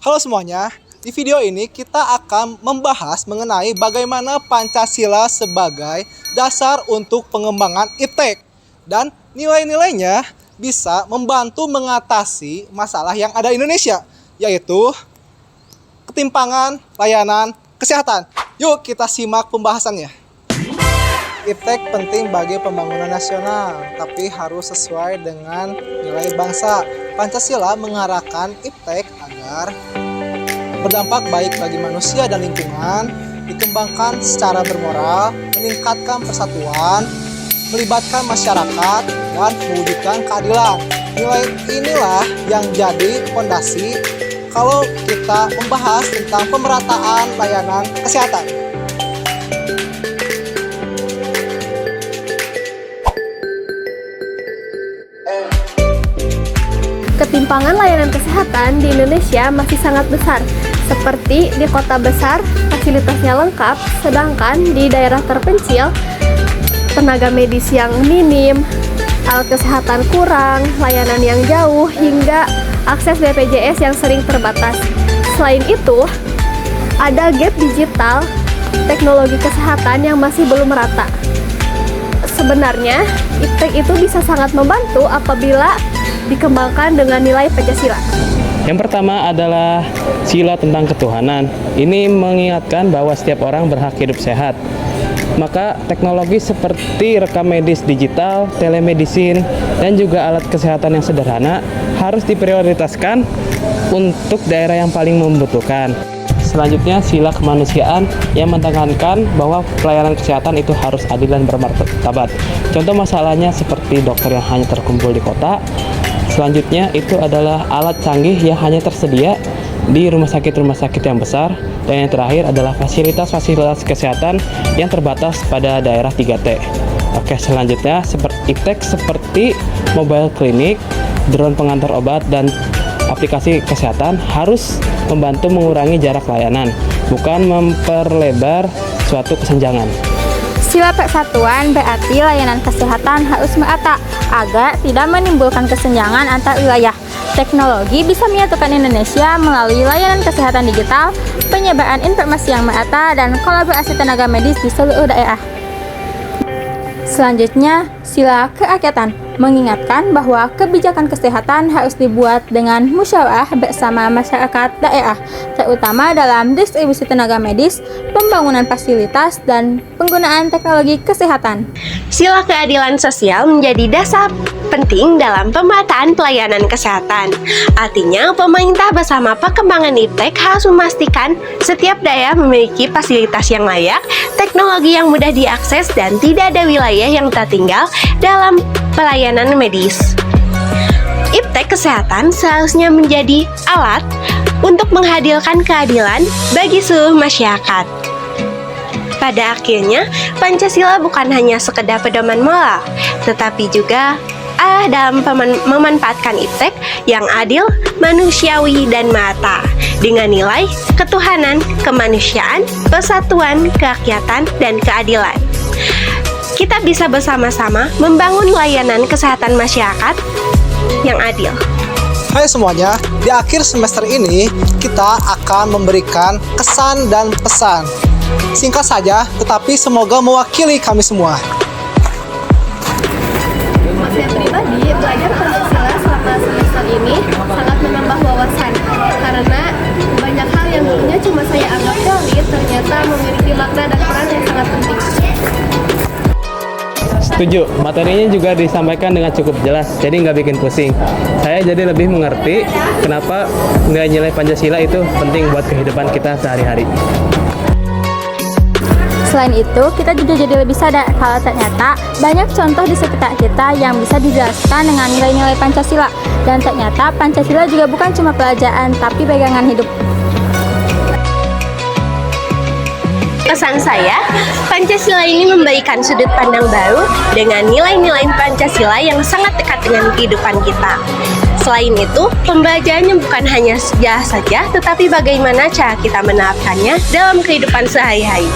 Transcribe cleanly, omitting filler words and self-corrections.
Halo semuanya, di video ini kita akan membahas mengenai bagaimana Pancasila sebagai dasar untuk pengembangan iptek dan nilai-nilainya bisa membantu mengatasi masalah yang ada di Indonesia, yaitu ketimpangan layanan kesehatan. Yuk kita simak pembahasannya. Iptek penting bagi pembangunan nasional, tapi harus sesuai dengan nilai bangsa. Pancasila mengarahkan iptek agar berdampak baik bagi manusia dan lingkungan, dikembangkan secara bermoral, meningkatkan persatuan, melibatkan masyarakat, dan mewujudkan keadilan. Nilai inilah yang jadi fondasi kalau kita membahas tentang pemerataan layanan kesehatan. Ketimpangan layanan kesehatan di Indonesia masih sangat besar. Seperti di kota besar, fasilitasnya lengkap, sedangkan di daerah terpencil, tenaga medis yang minim, alat kesehatan kurang, layanan yang jauh, hingga akses BPJS yang sering terbatas. Selain itu, ada gap digital teknologi kesehatan yang masih belum merata. Sebenarnya, iptek itu bisa sangat membantu apabila dikembangkan dengan nilai Pancasila. Yang pertama adalah sila tentang ketuhanan. Ini mengingatkan bahwa setiap orang berhak hidup sehat. Maka teknologi seperti rekam medis digital, telemedicine, dan juga alat kesehatan yang sederhana harus diprioritaskan untuk daerah yang paling membutuhkan. Selanjutnya, sila kemanusiaan yang menekankan bahwa pelayanan kesehatan itu harus adil dan bermartabat. Contoh masalahnya seperti dokter yang hanya terkumpul di kota. Selanjutnya itu adalah alat canggih yang hanya tersedia di rumah sakit yang besar. Dan yang terakhir adalah fasilitas-fasilitas kesehatan yang terbatas pada daerah 3T. Oke, selanjutnya iptek seperti mobile klinik, drone pengantar obat, dan aplikasi kesehatan harus membantu mengurangi jarak layanan, bukan memperlebar suatu kesenjangan. Sila persatuan berarti layanan kesehatan harus merata agar tidak menimbulkan kesenjangan antar wilayah. Teknologi bisa menyatukan Indonesia melalui layanan kesehatan digital, penyebaran informasi yang merata, dan kolaborasi tenaga medis di seluruh daerah. Selanjutnya, sila kerakyatan mengingatkan bahwa kebijakan kesehatan harus dibuat dengan musyawarah bersama masyarakat daerah, terutama dalam distribusi tenaga medis, pembangunan fasilitas, dan penggunaan teknologi kesehatan. Sila keadilan sosial menjadi dasar penting dalam pemerataan pelayanan kesehatan. Artinya, pemerintah bersama perkembangan iptek harus memastikan setiap daerah memiliki fasilitas yang layak, teknologi yang mudah diakses, dan tidak ada wilayah yang tertinggal dalam pelayanan medis. Iptek kesehatan seharusnya menjadi alat untuk menghadirkan keadilan bagi seluruh masyarakat. Pada akhirnya, Pancasila bukan hanya sekedar pedoman moral, tetapi juga arah dalam memanfaatkan iptek yang adil, manusiawi, dan merata dengan nilai ketuhanan, kemanusiaan, persatuan, kerakyatan, dan keadilan. Kita bisa bersama-sama membangun layanan kesehatan masyarakat yang adil. Hai semuanya, di akhir semester ini kita akan memberikan kesan dan pesan. Singkat saja, tetapi semoga mewakili kami semua. Saya pribadi belajar Pancasila selama semester ini sangat menambah wawasan karena banyak hal yang dulunya cuma saya anggap valid ternyata memiliki makna dan peran yang sangat penting. Setuju, materinya juga disampaikan dengan cukup jelas, jadi nggak bikin pusing. Saya jadi lebih mengerti kenapa nilai-nilai Pancasila itu penting buat kehidupan kita sehari-hari. Selain itu, kita juga jadi lebih sadar kalau ternyata banyak contoh di sekitar kita yang bisa dijelaskan dengan nilai-nilai Pancasila. Dan ternyata Pancasila juga bukan cuma pelajaran, tapi pegangan hidup. Pesan saya, Pancasila ini memberikan sudut pandang baru dengan nilai-nilai Pancasila yang sangat dekat dengan kehidupan kita. Selain itu, pembelajarannya bukan hanya sejarah saja, tetapi bagaimana cara kita menerapkannya dalam kehidupan sehari-hari.